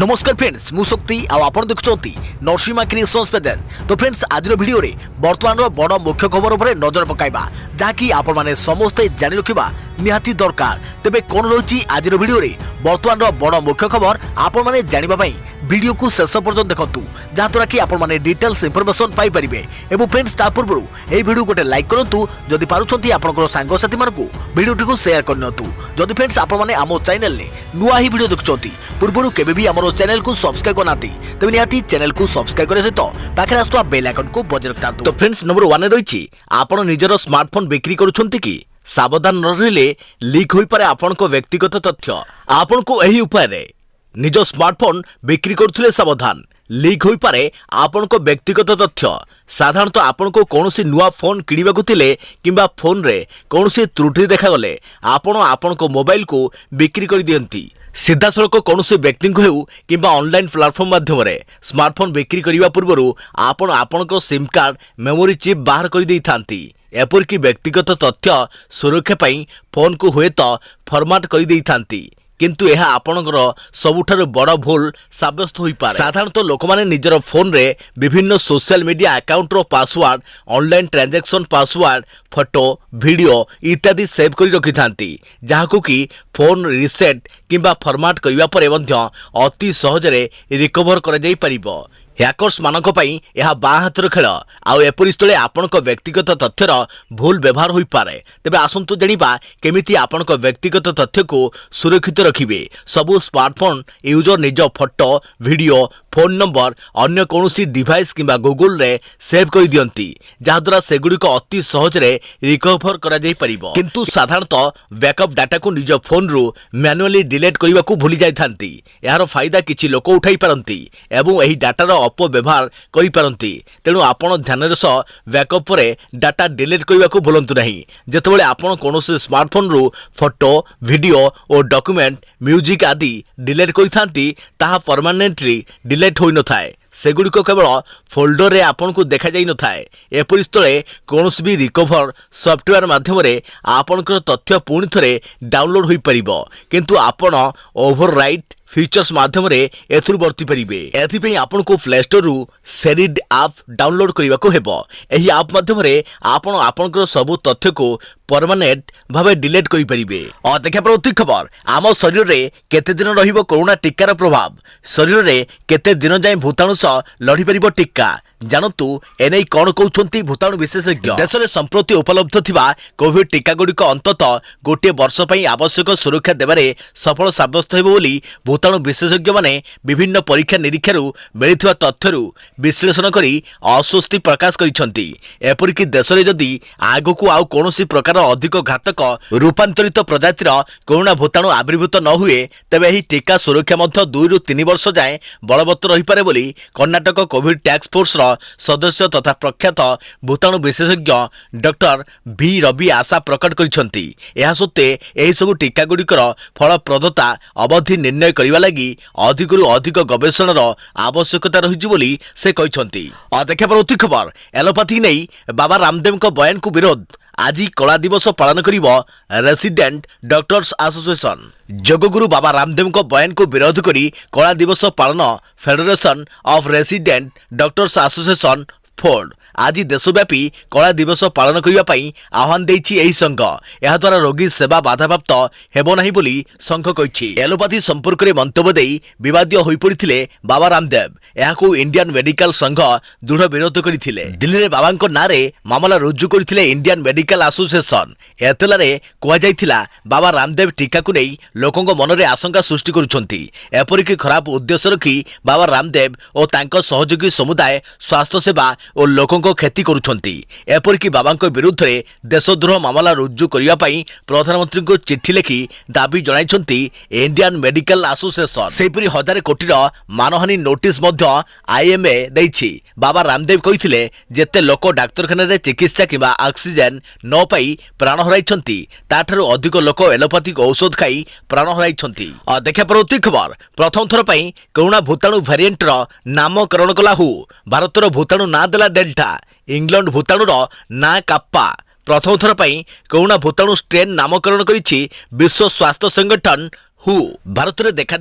नमस्कार फ्रेंड्स मु शक्ति आपण देखुंती नरसिंहा क्रिएशंस पेजेस। तो फ्रेंड्स आज वीडियो रे वर्तमान बड़ मुख्य खबर उपर नजर पकाइबा जहाँकि आपण माने समस्ते जानि रखिबा निहाती दरकार। तेबे कोन रही आज वीडियो रे वर्तमान बड़ मुख्य खबर आपण माने जानिबा पई वीडियो को शेष पर्यंत देखंतु जहाँद्वारा कि आपण माने डिटेल्स इंफॉर्मेशन पाई परिबे। एवं फ्रेंड्स ता पूर्व ए वीडियो गोटे लाइक करंतु जदि पारुछंती आपनकर सांग साथी मानकु वीडियो को शेयर करनतु। जदि फ्रेंड्स आपण माने आमो चैनल ले नुआ ही वीडियो देखुछंती पूर्व केबे भी हमरो चैनल को सब्सक्राइब करनाती तबे निहाती चैनल को सब्सक्राइब करे सहित पाखे आस्तुवा बेल आइकन को बजाय रखतांतु। तो फ्रेंड्स नंबर 1 रे रहिछि आपण निजर स्मार्टफोन बिक्री करूछंती कि सावधान न रहिले लीक होई पारे आपनको व्यक्तिगत तथ्य। आपनको एही उपाय रे निज स्मार्टफोन बिक्री करुथिले सावधान लीक होई पारे आपनको व्यक्तिगत तथ्य। साधारणतः आपनको कोनोसी नुआ फोन किनिबाकु थिले किंबा फोन रे कोनोसी त्रुटि देखा गले आपण आपनको मोबाइल को बिक्री कर दियंती। सीधा सड़क कोनोसी व्यक्ति को हेउ किंबा ऑनलाइन प्लेटफॉर्म माध्यम रे स्मार्टफोन बिक्री करिवा पूर्वरु आपण आपनको सिम कार्ड मेमोरी चिप बाहर कर दै थांती। एपरिक व्यक्तिगत तथ्य सुरक्षा पई फोन को हुए तो फॉर्मेट कर दै थांती किंतु यह आपणकर सबुठारु बड़ भूल साब्यस्त होई पारे। साधारणतः लोक माने निजर फोन रे विभिन्न सोशल मीडिया अकाउंट रो password online transaction password photo video इत्यादि सेव करी रखि थांती जहाकु कि फोन रिसेट किंबा फॉर्मेट करिवा परे मध्य अति सहज रे रिकवर करा जाई परिबो। हैकर्स मानक पई यह बाँ हाथर खेल आउ एपरि स्थले आपनक व्यक्तिगत तथ्यर भूल व्यवहार होई पारे। तेबे आसंतु जणिबा केमिति आपनक व्यक्तिगत तथ्य को सुरक्षित रखिबे। सबु स्मार्टफोन यूजर निज फोटो वीडियो फोन नंबर अन्य कोनोसी डिवाइस किंबा गूगल रे सेव कर दियंती जहाद्वारा सेगुड़िक अति सहज रे रिकवर करा जाई परिबो। किंतु साधारणतः बैकअप डाटा को निज फोन रु मैनुअली डिलीट करबा को भूली जाई थांती। यार फायदा किछि लोक उठाई पारंती एवं एही डाटार अपव्यवहार करि पारंती। तेणु आपण ध्यान सह बैकअप परे डाटा डिलीट करबा को भूलंतु नहीं। जेतेबेले आपण कोनोसी स्मार्टफोन रु फोटो वीडियो और डॉक्यूमेंट म्यूजिक आदि डिलीट करिथांती ताहा परमानेंटली डिलीट होई न थाए। सेगुड़िक केवल फोल्डर रे आपन को देखा जाई न थाए। एपरि स्थले कोनोसी भी रिकवर सॉफ्टवेयर माध्यम रे आपनकर तथ्य पुणी थरे डाउनलोड होई परिबो किंतु आपण ओवरराइट फीचर्स माध्यम रे एथुर वर्ती परिबे। एथिपई आपन को प्ले स्टोर रु सेरिड ऐप डाउनलोड करिवा को हेबो। एही ऐप माध्यम रे आपन आपनकर सब तथ्य को परमानेंट भावे डिलीट करि परिबे। और देखा प्रति खबर आम शरीर रे केते दिन रहिबो कोरोना टीकार प्रभाव। शरीर रे केते दिन जाय भूताणु सह लढि परिबो टीका जानतु एनै कोन कहउछंती भूताणु विशेषज्ञ। देश रे संप्रति उपलब्ध थिबा कोविड टीका गुडी को अंततः गोटे वर्ष पई आवश्यक सुरक्षा देबारे सफल साब्यस्त हेबो बोली भूताणु विशेषज्ञ माने विभिन्न परीक्षा निरीक्षारु मिलिथिबा तथ्यरु विश्लेषण करी अस्वस्ति प्रकाश करिसंती। एपरिक देश रे जदि आगकु आउ कोनोसी प्रकार अधिक घातक रूपांतरित प्रजातिर कोरोना भूताणु आविर्भूत न हुए तेबे एही टीका सुरक्षा मध्य 2 रु 3 वर्ष जाए बलवत्त रही पारे बोली कर्नाटक कोविड टास्क फोर्स रो सदस्य तथा प्रख्यात भूताणु विशेषज्ञ डॉक्टर बी रवि आशा प्रकट करिसंती। एहा सत्ते एही सब टीका गुडीकर फलप्रदता अवधि निर्णय करिवा लागि अधिकरु अधिक गवेषणार आवश्यकता रहिछि बोली से कहिसंती। देखा परवर्ती खबर एलोपैथी नै बाबा रामदेव को बयान को विरोध। आज कला दिवस पालन करिबो resident doctors association. जगगुरु Baba Ramdev को बयान को विरोध करी कला दिवस पालन federation of resident doctors association Ford आज देशव्यापी कला दिवस पालन करिबा पई आह्वान देछि एही संघ। एहा द्वारा रोगी सेवा बाधाप्राप्त हेबो नाही बोली संघ कहिछि। एलोपैथी संपर्क रे मंतव्य देई विवादीय होई पड़िथिले बाबा रामदेव। एहाकू इंडियन मेडिकल संघ दृढ़ विरोध करिथिले। दिल्ली रे बाबांको नारे मामला रुजु करिथिले Indian medical association. एतलारे कोआ जायथिला Baba Ramdev टीका को नै लोकंको मन रे आशंका सृष्टि करूछंती। एपरिक खराब उद्देश्य रखी बाबा रामदेव और तांको सहयोगी समुदाय स्वास्थ्य सेवा और लोकंको क्षति करुछंती। एपरिक बाबांको विरुद्ध रे देशद्रोह मामला रुजु करिया पई प्रधानमंत्री को चिट्ठी लिखि दाबी जणाइछंती इंडियन मेडिकल एसोसिएशन। सेपरि हजार कोटी मानहानि नोटिस मध्य आईएमए दैछि। बाबा रामदेव कहिथिले जेते लोक डाक्तरखाना रे चिकित्सा किबा ऑक्सीजन न पाई प्राण हराइछंती ताठारु अधिक लोक एलोपैथिक औषध खाई प्राण हराइछंती। देखा परवर्ती खबर प्रथम थर पई कोरोना भूताणु वेरिएंट रो नामकरण कला हु। भारतर भूताणु ना देला डेल्टा इंग्लैंड भूताणुर ना काप्पा। प्रथम थर पई कोरोना भूताणु स्ट्रेन नामकरण करिछि विश्व स्वास्थ्य संगठन हु भारत में देखा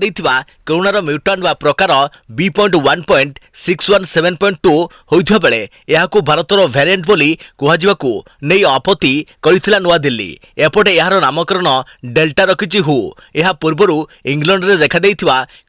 कोरोनार म्यूटांट व प्रकार B.1.617.2 होइथिबा बेले एहाकू भारतर वेरिएंट बोली कुहाजिबाकू नै आपत्ति करिथिला नुआ दिल्ली। एपटे एहार नामकरण डेल्टा रखिछि हु। एहा पूर्वरु इंग्लैंड रे देखा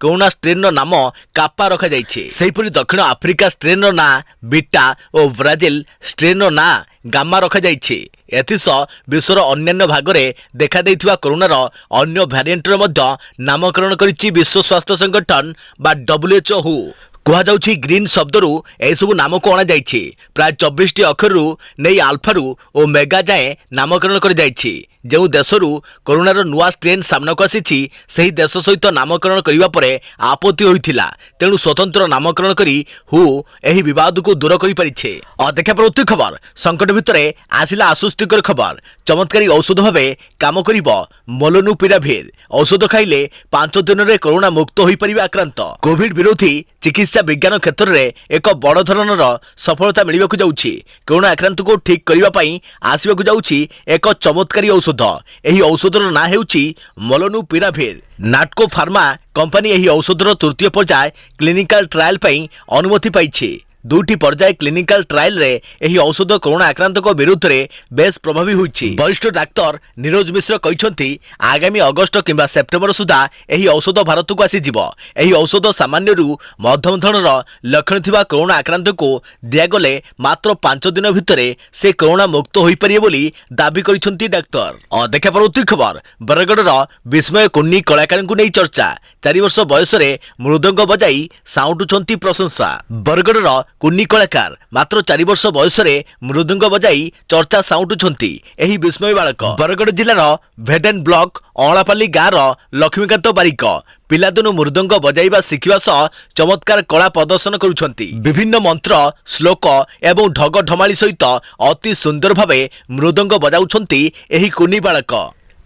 कोरोना स्ट्रेन रो नाम कापा रखा जाइछि। सेहिपरि दक्षिण आफ्रिका स्ट्रेन रो ना बीटा और ब्राजिल स्ट्रेन रो ना गामा रखा जाइछि। एथिसह विश्वर अन्यान्य भागरे देखा देइथिबा कोरोनार अन्य भ्यारिएंट रो मध्य नामकरण करिछि विश्व स्वास्थ्य संगठन बा WHO हु। कुहाଯାଉଛି ग्रीन शब्दरू एसबू नाम को अणा जाइछि। प्राय 24 अक्षरु नै आल्फारू और मेगा जाए नामकरण कर जाइछि। जो देशरू कोरोनार नुआ स्ट्रेन सामनाक आसी सही देश सहित नामकरण करने पर आपत्ति होइथिला। तेणु स्वतंत्र नामकरण करी हु एही विवाद को दूर कर पारिछे। देखा पड़ती खबर संकट भितर आसिला आश्वस्तिकर खबर। चमत्कारी औषध भाव काम करिब मोलनुपिराभिर। औषध खाइले 5 दिन में कोरोना मुक्त हो पारिबे आक्रांत। कोविड विरोधी चिकित्सा विज्ञान क्षेत्र में एक बड़ धरणर सफलता मिलवाक जाउछि। कोरोना आक्रांत को ठीक करबा पई आसीबाक जाउछि एक चमत्कारी औषध। एही औषधर ना हेउछि मोलनुपिराभिर। नाटको फार्मा कंपनी एही औषधर तृतीय पर्याय क्लिनिकल ट्रायल पई अनुमति पाइछि। 2टी पर्याय क्लिनिकल ट्रायल रे एही औषध कोरोना आक्रांत विरुद्ध रे बेस प्रभावी होइछि। वरिष्ठ डाक्टर नीरज मिश्र कहिसंती आगामी अगस्त किंबा सेप्टेम्बर सुधा एही औषध भारत को आसी जिवो। एही औषध सामान्य रु मध्यम धरणर लक्षण थिबा कोरोना आक्रांत को दियागले मात्र 5 दिन भितरे से कोरोना मुक्त होई परिये बोली दाबी करिसंती डाक्टर। देखा पड़ती खबर बरगडर विस्मय कुन्नी कलाकार को नहीं चर्चा। 4 वर्ष बयस रे मृदंग बजाई साउंटुछंती प्रशंसा। बरगडर कुन्नी कलाकार मात्र 4 वर्ष बयस रे मृदंग बजाई चर्चा साउंटुछंती एही विस्मय बालक। बरगड जिलार भेडेन ब्लॉक अळापाली गाँव लक्ष्मीकांत बारिक पिलादिनु मृदंग बजाइबा शिखिबा सह चमत्कार कला प्रदर्शन करुछंती। विभिन्न मंत्र श्लोक एवं ढग ढमाली सहित अति सुंदर भावे मृदंग बजाउछंती एही कुन्नी बालक।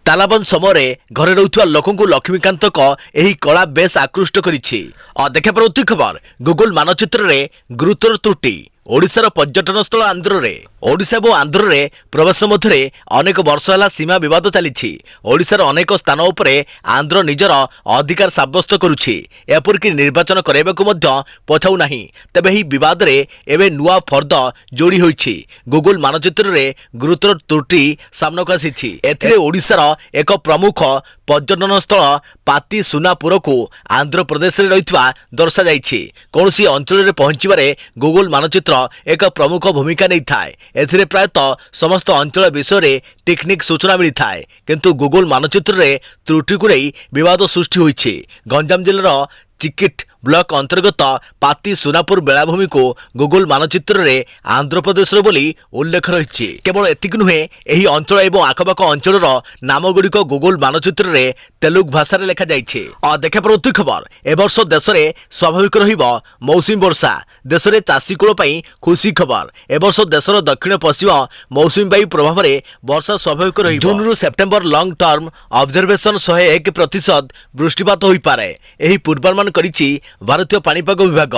तालाबन समय घरे रहुवा लोकों को लक्ष्मीकांत एही कला बेस आकृष्ट करिछि। देखा पड़ती खबर गूगल मानचित्र रे गुरुतर त्रुटि। ओडिशार पर्यटन स्थल आंध्र रे ओडिशा और आंध्र रे प्रवेश मध्य अनेक वर्ष है सीमा विवाद चली। ओडिशार अनेक स्थान उपरे आंध्र निजर अधिकार सब्यस्त करुछि। एपरिक निर्वाचन कराइबाकु मध्य पछाउ नाही। तेबे एही विवाद रे एबे नुआ फर्द जोड़ी होइछि। गूगल मानचित्र रे गुरुतर त्रुटि सामनाक आसीछि। एथिरे ओडिशार एक प्रमुख पर्यटन स्थल पाती सुनापुर को आंध्र प्रदेश रे रहितवा दर्शा जाइछि। कोनोसी अंचल रे पहुंचीबारे गूगल मानचित्र एक प्रमुख भूमिका नहीं थाए। एथिरे प्रायतः समस्त अंचल विषय टेक्निक सूचना मिली थाए, किंतु गूगल मानचित्र रे त्रुटि को नहीं विवाद सृष्टि होइछि। गंजाम जिल्लार चिकिट ब्लॉक अंतर्गत पाती सुनापुर बेलाभूमि को गूगल मानचित्र रे आंध्र प्रदेश बोली उल्लेख रही। केवल एतिक नुहे एही अंचल एवं आखपाख अंचल नाम गुड़िक गूगल मानचित्र रे तेलुगु भाषा रे लेखा जाइछे। देखा पड़ती खबर ए वर्ष देश में स्वाभाविक रहिबो मौसुमी वर्षा। देश में चाषी कूल पई खुशी खबर। ए वर्ष देशर दक्षिण पश्चिम मौसुमी वायु प्रभाव में वर्षा स्वाभाविक रहिबो। जून रु सेप्टेम्बर लॉन्ग टर्म ऑब्जर्वेशन 101% वृष्टिपात होई पारे एही पूर्वानुमान करिछि भारतीय पाणीपाग विभाग।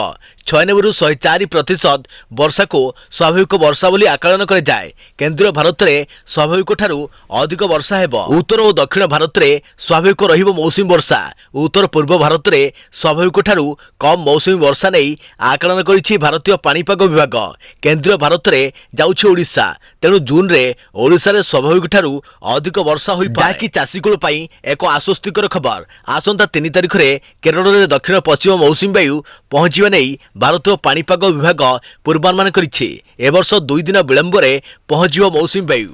96 रु 104% वर्षा को स्वाभाविक वर्षा बोली आकलन करे जाए। केंद्रीय भारत में स्वाभाविक ठारू अधिक वर्षा हेबो। उत्तर और दक्षिण भारत में स्वाभाविक रहिबो मौसुमी वर्षा। उत्तर पूर्व भारत में स्वाभाविक ठारू कम मौसुमी वर्षा नहीं आकलन करिछि भारतीय पाणीपाग विभाग। केंद्रीय भारत में जाउछि ओडिशा। तेणु जून रे ओडिशा रे स्वाभाविक ठारू अधिक वर्षा होई पाए, जाकि चाषी कुल पई एक आश्वस्तिकर खबर। आसंता 3 तारिख रे केरल रे दक्षिण पश्चिम मौसुमी वायु पहुंचीबा नहीं भारतीय पाणीपाग विभाग पूर्वानुमान करिछि। ए वर्ष 2 दिन विलंब रे पहुंचीबो मौसुमी वायु।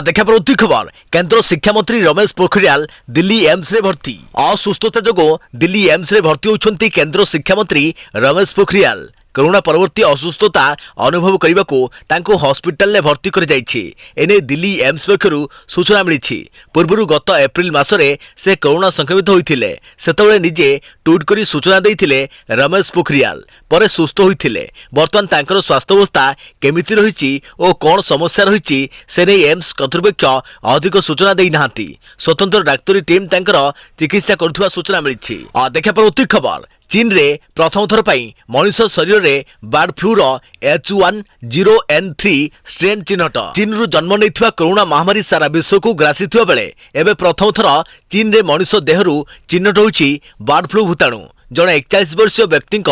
देखा पड़ती खबर केंद्र शिक्षा मंत्री रमेश पोखरियाल दिल्ली एम्स रे भर्ती। असुस्थता जोगो दिल्ली एम्स रे भर्ती होउछंती केंद्र शिक्षा मंत्री रमेश पोखरियाल। कोरोना परवर्ती असुस्थता अनुभव करने को हॉस्पिटल में भर्ती कर जाइछि। एने दिल्ली एम्स पक्षरु सूचना मिली। पूर्व गत एप्रिल मासरे से कोरोना संक्रमित होइथिले। सेतबेले निजे ट्वीट करी सूचना देइथिले रमेश पोखरियाल। परे सुस्थ होइथिले। वर्तमान तांकर स्वास्थ्यावस्था केमिति रहिछि और कोन समस्या रहिछि से नै एम्स कर्तृपक्ष अधिक सूचना देइ नाहांती। स्वतंत्र डाक्तरी टीम तांकर चिकित्सा करथुवा सूचना मिली। देखा पड़ती खबर चीन रे प्रथम थर पर मनुष्य शरीर में बर्ड फ्लू H1N1 स्ट्रेन चिन्हट। चीन रु जन्म नहीं कोरोना महामारी सारा विश्व को ग्रासी बेले एवं प्रथम थर चीन रे मनुष्य देहरु चिन्हट होछि बर्ड फ्लू भूताणु। जड़े 41 वर्षीय व्यक्ति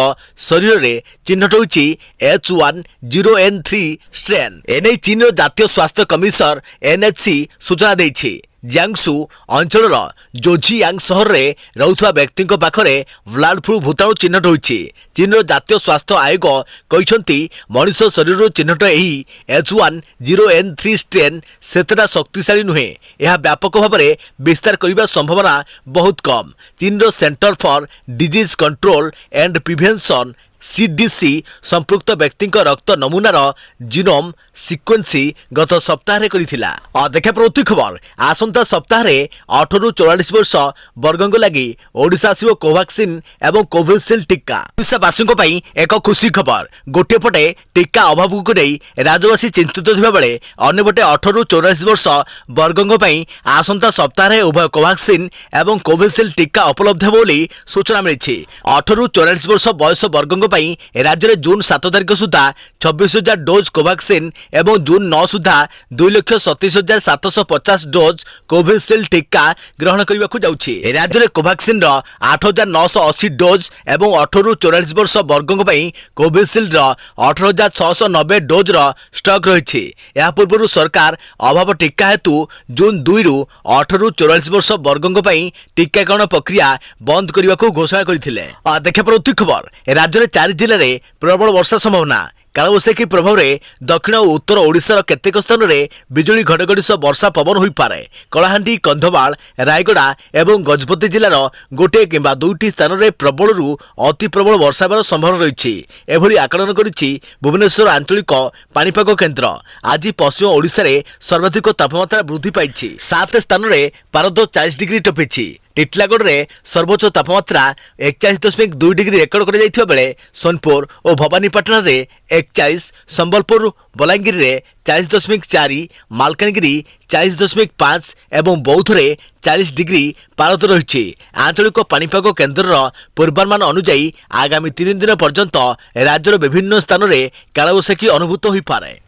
शरीर में चिन्हट होछि H1N1 स्ट्रेन। एने चीन जातीय स्वास्थ्य कमिशनर NHC सूचना देछि। जियांगसु अंचल जोजियांग सहर में रुवा व्यक्ति पाखरे बर्ड फ्लू भूताणु चिन्हट होछि। चीन जातीय स्वास्थ्य आयोग कहते मनुष्य शरीर चिन्हट यही H1N1 स्ट्रेन सेतेटा शक्तिशाली नुहे। यह व्यापक भाव में विस्तार करने संभावना बहुत कम। चीन centre for disease control and prevention CDC संपृक्त व्यक्ति रक्त नमूनार जीनोम सिक्वेन्सी गत सप्ताह करिथिला। देखा प्रति खबर आसंता सप्ताह 18 रु 44 वर्ष वर्गों लगी ओडिशा आसिबो कोवैक्सिन एवं कोविशील्ड टीका। ओडिशावासी एक खुशी खबर। गोटे पटे टीका अभाव को नहीं राज्यवासी चिंतित थिबा बेले अन्य पटे 18 रु 44 वर्ष वर्गों आसंता सप्ताह उभय कोवैक्सिन एवं कोविशील्ड टीका उपलब्ध बोली सूचना मिली। 18 रु 44 वर्ष बयस वर्गों राज्य में जून 7 तारिख सुधा 26,000 डोज कोवैक्सिन एवं जून 9 सुधा 2,37,750 डोज कोविशील्ड टीका ग्रहण करने को जाउछि। राज्य में कोवैक्सिन 8,980 डोज एवं 18 रु 44 वर्ष वर्गों कोविशील्ड 18,690 डोज स्टॉक रही। यह पूर्व सरकार अभाव टीका हेतु जून 2 रु 18 रु 44 वर्ष वर्गों टीकाकरण प्रक्रिया बंद करने को घोषणा करथिले। देखा प्रति खबर राज्य में 4 जिले में प्रबल वर्षा संभावना। कालबैशाखी प्रभाव में दक्षिण और उत्तर ओडिशार केतेक स्थान में बिजुली घड़घड़ी सह वर्षा पवन हो पारे। कलाहांडी कंधमाल रायगड़ा एवं गजपति जिलार गोटे किंबा दुईटी स्थान में प्रबल रु अति प्रबल वर्षा होबार संभावना रही। एभली आकलन करिछि भुवनेश्वर आंचलिक पाणीपाग केन्द्र। आज पश्चिम ओडिशा रे सर्वाधिक तापमात्रा वृद्धि पाइछि। 7 स्थान में पारद 40 डिग्री टपिछि। टिटलागढ़ में सर्वोच्च तापमात्रा 41.2 डिग्री रेकर्ड कर जाइथिबा बेले सोनपुर और भवानीपाटना रे 41, संबलपुर बलांगीर रे 40.4, मालकानगिरी 40.5 एवं बौद्ध रे 40 डिग्री पारद रही। आंचलिक पाणीपाग केन्द्र पूर्वानुमान अनुसार आगामी 3 दिन पर्यंत राज्यर विभिन्न स्थान में कालबैशाखी अनुभूत हो पारे।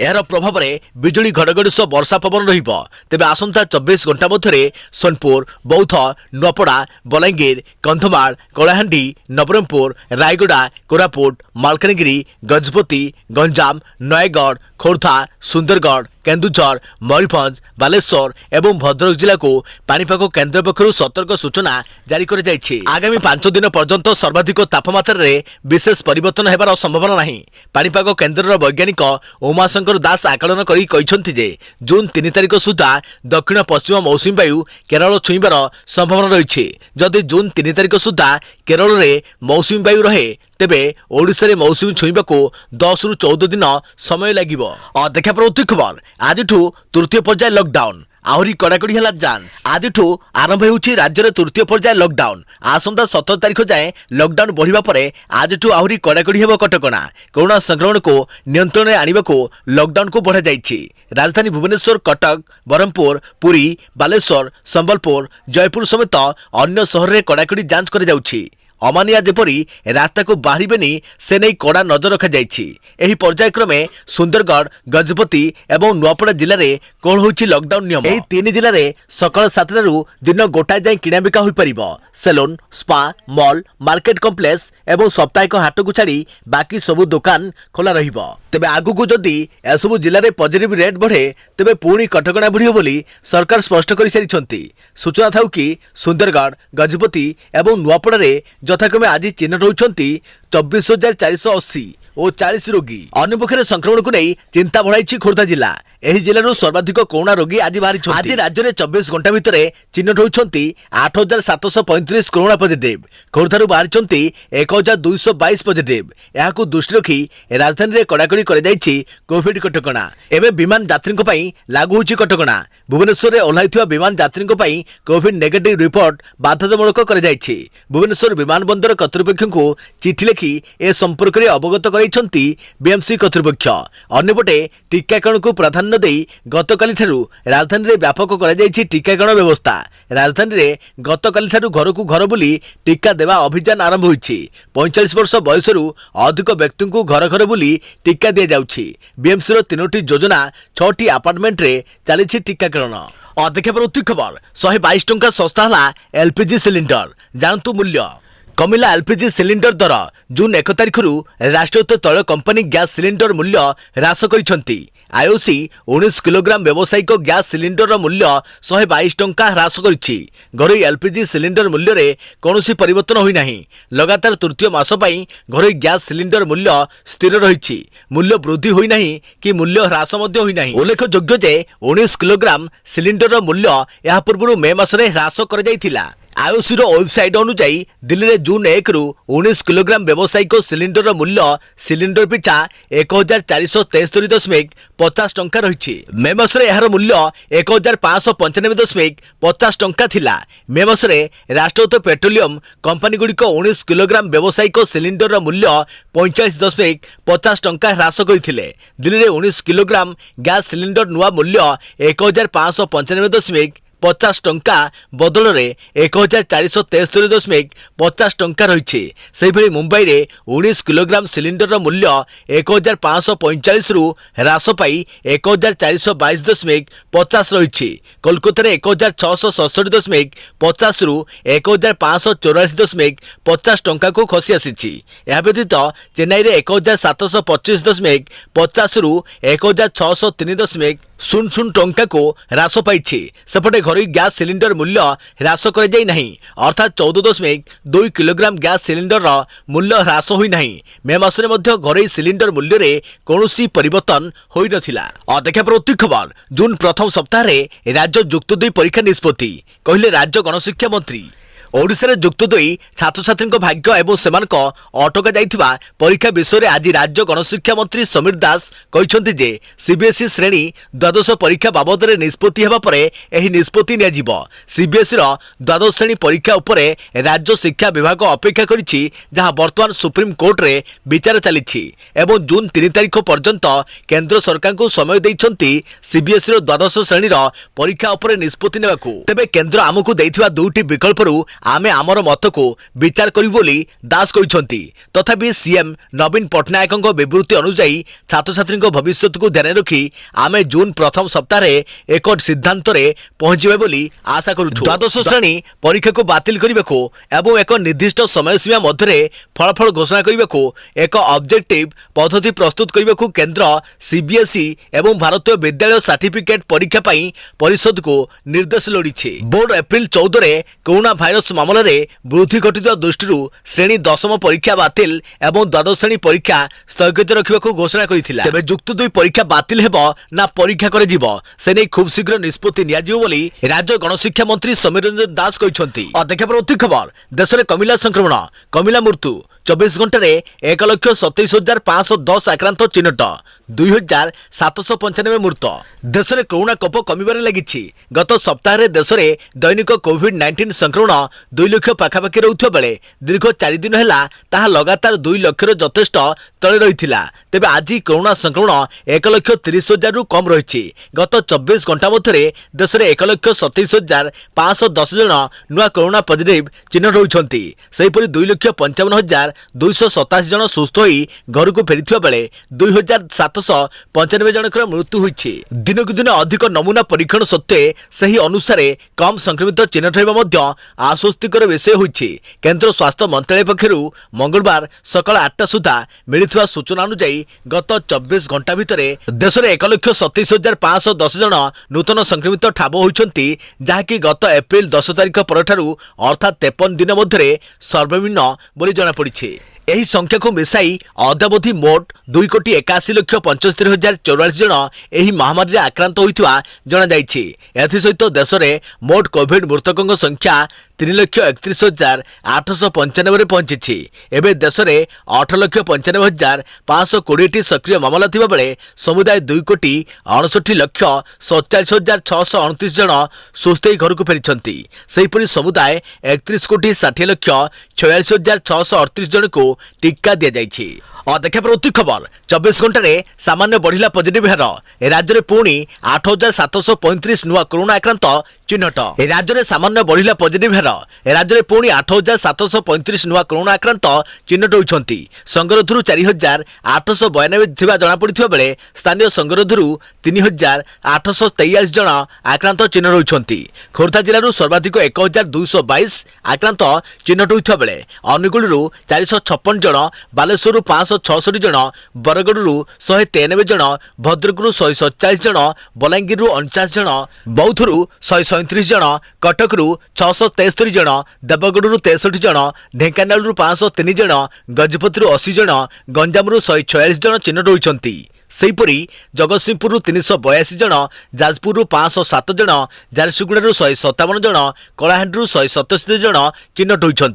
यार प्रभाव में बिजुली घड़घड़ी सह वर्षा पवन रहिबो। तेबे आसंता 24 घंटा मध्य सोनपुर, बौद्ध, नुआपड़ा, बलांगीर, कंधमाल, कलाहांडी, नवरंगपुर, रायगड़ा, कोरापुट, मालकानगिरी, गजपति, गंजाम, नयगढ़, खोर्धा, सुंदरगढ़, केन्दुझर, मयूरभंज, बालेश्वर एवं भद्रक जिला को पाणीपाग केन्द्र पक्षर सतर्क सूचना जारी कर जाइछि। आगामी 5 दिन पर्यंत सर्वाधिक तापमात्रा रे विशेष परिवर्तन हेबार संभावना नहीं। पाणीपाग केन्द्र वैज्ञानिक उमाशंकर दास आकलन करी कहिसंति जे जून 3 तारिख सुधा दक्षिण पश्चिम मौसुमी वायु केरल छुईबार संभावना रही। जदि जून 3 तारिख सुधा केरल रे मौसुमी वायु रहे तेबे ओडिशा रे मौसुमी छुईबा को 10 रु 14 दिन समय लागिबो। देखा प्रति खबर आज तृतीय पर्याय लॉकडाउन आहरी कड़ाकड़ी है जांच। आज आरंभ होउछि राज्य में तृतीय पर्याय लॉकडाउन। आसंता 17 तारिख जाए लॉकडाउन बढ़िबा परे आज आहरी कड़ाकड़ी हेबो कटकणा। कोरोना संक्रमण को नियंत्रण में आनिबा को लॉकडाउन को बढ़ा जाइछि। राजधानी भुवनेश्वर, कटक, ब्रह्मपुर, पुरी, बालेश्वर, संबलपुर, जयपुर समेत अन्य सहर में कड़ाकड़ी जांच कर जाउछि। अमानिया जेपरी रास्ता को बाहरिबेनी से नहीं कड़ा नजर रखा जाइछि। एही पर्यायक्रमे सुंदरगढ़, गजपति एवं नुआपड़ा जिले में कोहल होइछि लॉकडाउन नियम। एही 3 जिले में सकाळ 7 रु दिन गोटाए जाए किणाबिका होई परिबो। Salon, spa, mall, market complex एवं साप्ताहिक हाट को छाड़ी बाकी सबु दुकान खोला रहिबो। तेबे आगु को जदि एसबु जिले में पॉजिटिव रेट बढ़े तेबे पुणी कटकणा बढ़िबो बोली सरकार स्पष्ट कर सारिछंती। सूचना थाउ कि सुंदरगढ़, गजपति एवं नुआपड़ा रे यथाक्रमे आज चिन्हट होइछंती 24,480 और 40 रोगी। अन्यपक्षे संक्रमण को नहीं चिंता बढ़ाई खोर्धा जिला। एही जिल्लारू सर्वाधिक कोरोना रोगी आज बाहरी। आज राज्य में 24 घंटा भितर चिन्हट होइछंती 8,735 कोरोना पॉजिटिव। खोर्धारू बाहरी 1,222 पॉजिटिव। याकू दृष्टि रखी राजधानी में कड़ाकड़ी कर कोविड कटकणा। एवं विमान यात्री लागू होइछि कटकणा। भुवनेश्वर में ओह्लाइथिबा विमान यात्री कोविड नेगेटिव रिपोर्ट बाध्यतामूलक कर जाइछि। भुवनेश्वर विमान बंदर कर्तृपक्ष को चिठी लिखि ए संपर्क में अवगत कराइछंती बीएमसी कर्तृपक्ष। अन्यपटे टीकाकरण को प्राधान्य ध्यान दे गतकाली राजधानी में व्यापक कर टीकाकरण व्यवस्था। राजधानी में गतकाली घर को घर बुली टीका देवा अभियान आरंभ होइछि। 45 वर्ष बयस अधिक व्यक्ति को घर घर बुली टीका दि जाउछि। बीएमसी 3टी योजना 6टी अपार्टमेंट रे चली टीकाकरण। अध्यक्ष पर खबर 122 टंका सस्ता है एलपीजी सिलिंडर। जानतु मूल्य कमिला एलपीजी सिलिंडर दर जून 1 तारिख राष्ट्रीय तैल कंपनी गैस सिलिंडर मूल्य ह्रास करिसेंती। आईओसी 19 किलोग्राम व्यावसायिक गैस सिलिंडर मूल्य 122 टंका ह्रास करिछि। घरोई एलपीजी सिलिंडर मूल्य रे कोनोसी परिवर्तन होई नाही। लगातार तृतीय मास पई घरोई गैस सिलिंडर मूल्य स्थिर रहिछि। मूल्य वृद्धि होई नाही कि मूल्य ह्रास मध्य होई नाही। उल्लेखयोग्य जे 19 किलोग्राम सिलिंडर मूल्य या पूर्व मे मासरे ह्रास कर जाइथिला। आईओसी वेबसाइट अनुसार दिल्ली में जून 1 रु 19 किलोग्राम व्यावसायिक सिलिंडर मूल्य सिलिंडर पिछा 1473.50 टंका रही। मे मासरे यार मूल्य 1595.50 टंका थिला। मे मासरे राष्ट्रीय पेट्रोलियम कंपनी गुड़िक 19 किलोग्राम व्यावसायिक सिलिंडर मूल्य 45.50 टंका ह्रास करथिले। दिल्ली में 19 किलोग्राम गैस सिलिंडर नुआ मूल्य 1595.50 टंका बदल में 1473.50 टंका रही। मुंबई में 19 किलोग्राम सिलिंडर मूल्य 1545 रु ह्रास पाई 1422.50 रही। कोलकाता 1667.50 रु 1584.50 टंका को खसी आसी। यह व्यतीत चेन्नई में 1725.50 रु 1603.00 टंका को ह्रास पाई। सेपटे घरोई गैस सिलिंडर मूल्य ह्रास कर जाई नहीं, अर्थात 14.2 किलोग्राम गैस सिलिंडर मूल्य ह्रास होई नहीं। मे मासरे मध्य घरोई सिलिंडर मूल्य रे कोनोसी परिवर्तन होई नथिला। अध्यक्ष पर खबर जून प्रथम सप्ताह रे राज्य जुक्त 2 परीक्षा निष्पत्ति कहले राज्य गणशिक्षा मंत्री। ओडिशा जुक्त 2 छात्र छात्री भाग्य एवं सेमानक अटका जाइथिबा परीक्षा विषय में आज राज्य गणशिक्षा मंत्री समीर दास कहते जे सीबीएसई श्रेणी द्वादश परीक्षा बाबद निष्पत्ति हेबा परे एही निष्पत्ति नियाजिबो। सीबीएसई द्वादश श्रेणी परीक्षा उपरे राज्य शिक्षा विभाग अपेक्षा करिछि, जहां वर्तमान सुप्रीम कोर्ट रे विचार चलिछि एवं जून 3 तारिख पर्यंत केंद्र सरकार को समय दैछंती सीबीएसई द्वादश श्रेणी परीक्षा उपरे निष्पत्ति नेबाकू। तेबे केंद्र आमकू दैथिबा दुईटी विकल्परू आमे आमर मत को विचार करू बोली दास कहते। तथापि सीएम नवीन पट्टनायक विवृत्ति अनुसार छात्र छात्री भविष्य को ध्यान रखी आमे जून प्रथम सप्ताह एक सिद्धांत पहुंचे बोली आशा करूँ। द्वादश श्रेणी परीक्षा को बातिल करने को एवं एक निर्दिष्ट समय सीमा मध्य फलाफल घोषणा करने को एक ऑब्जेक्टिव पद्धति प्रस्तुत करने को केंद्र सीबीएसई एवं भारतीय विद्यालय सर्टिफिकेट परीक्षा परिषद को निर्देश लोड़ी। बोर्ड एप्रिल 14 कोरोना भाइरस मामला रे वृद्धि घटित दृष्टि श्रेणी दशम परीक्षा बातिल एवं द्वादश श्रेणी परीक्षा स्थगित रखा घोषणा करथिला। तेबे जुक्त 2 परीक्षा बातिल हेबो ना परीक्षा करजिबो से नै खूब शीघ्र निष्पत्ति नियाजिबो बोली राज्य गणशिक्षा मंत्री समीर रंजन दास कहछंती। अध्यक्ष पर खबर देश में कमिला संक्रमण कमिला मृत्यु 24 घंटे 1,27,510 आक्रांत चिन्हट 2,795 मृत। देश में कोरोना कप कमिबार लगी। गत सप्ताह देश में दैनिक कोविड-19 संक्रमण 2 लाख पाखापाखि रहुथिबा बेले दीर्घ 4 दिन है ताहा लगातार 2 लाख जथेष्ट तले रही। तेबे आज कोरोना संक्रमण 1,30,000 रु कम रही। गत 24 घंटा मध्य देश में 1,27,510 जन नुआ कोरोना पॉजिटिव चिन्ह होती। 2,55,287 जन सुस्थ हो घर को फेरी बेले 2,795 जनकर मृत्यु होती। दिनक दिन अधिक नमूना परीक्षण सत्वे सही अनुसार कम संक्रमित चिन्हट होगा आश्वस्तिकर विषय होती। केंद्र स्वास्थ्य मंत्रालय पक्षर मंगलवार सकाल 8टा सुधा मिलता सूचना अनुसार गत 24 घंटा भितर देश में 1,27,510 जन नूतन संक्रमित ठाब होती, जहाँकि गत एप्रिल 10 तारिख पर अर्थात 53 दिन मध्य सर्वनिम्न बोली जनापड़ी। यही संख्या को मिसाई अद्यावधि मोट 2,81,75,044 जन यही महामारी आक्रांत होता जनाई। एसहित देश में मोट कोविड मृतकों संख्या 3,31,895 ପହଞ୍ଚିଛି। ଏବେ ଦେଶରେ 8,95,520ଟି ସକ୍ରିୟ ମାମଲା ଥିବା ବେଳେ ସମୁଦାୟ 2,69,47,629 ଜଣ ସୁସ୍ଥ ହୋଇ ଘରକୁ ଫେରିଛନ୍ତି। ସେହିପରି ସମୁଦାୟ 31,46,46,638 ଜଣଙ୍କୁ ଟିକା ଦିଆଯାଇଛି। देखा प्रति खबर 24 घंटे सामान्य बढ़िला पॉजिटिव हार राज्य में पुणी 8,735 नुआ कोरोना आक्रांत चिन्हट। राज्य में सामान्य बढ़िला पॉजिटिव हार राज्य में पुणी 8,735 नुआ कोरोना आक्रांत चिन्हट होती। संगरोधु 4,892 थिबा जना पड़िथिबा बेले स्थानीय संगरोधु 3,843 जन आक्रांत चिन्हट होती। खोर्धा जिलूर सर्वाधिक 1,222 आक्रांत चिन्हट होता बेले अनुगुल 456 जन, बालेश्वर 566 जन, बरगढ़ 193 जन, भद्रक 147 जन, बलांगीर 49 जन, बौद्ध 137 जन, कटक 673 जन, देवगढ़ 63 जन, ढेंकानाल 503 जन, गजपति 80 जन, गंजाम 146 जन चिन्हट होती। सेहीपरि जगतसिंहपुर 382 जन, जाजपुर 507 जन, झारसुगुड़ा 157 जन, कलाहांडी 177 जन चिन्हट होती।